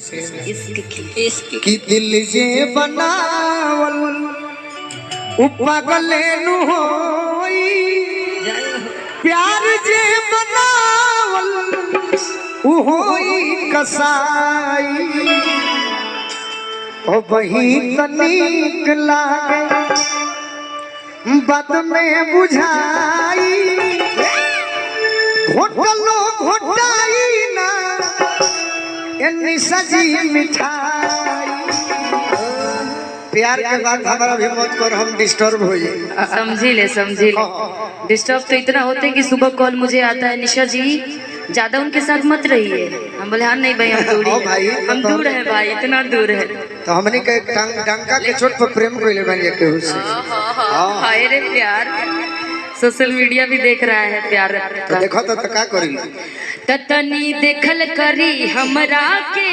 कि दिल जे बनावल पागल नु होई, प्यार जे बनावल होई कसाई। ओ वही तनिक लागे बाद में बुझाई, घोटलो घोटाई ना एनी सजी मिठाई। प्यार के बाद हमारा भी मत कर, हम डिस्टर्ब हो जाए। समझी ले डिस्टर्ब तो इतना होते कि सुबह कॉल मुझे आता है, निशा जी ज्यादा उनके साथ मत रहिए। हम बोले हाँ नहीं भाई, हम दूर भाई, हम दूर है भाई, इतना दूर है। तो हमने के डंका के चोट पर प्रेम कोइले बन के हो से। हाय रे प्यार, सोशल मीडिया भी देख रहा है प्यार। तो देखो तो का करी ततनी देखल करी हमरा के।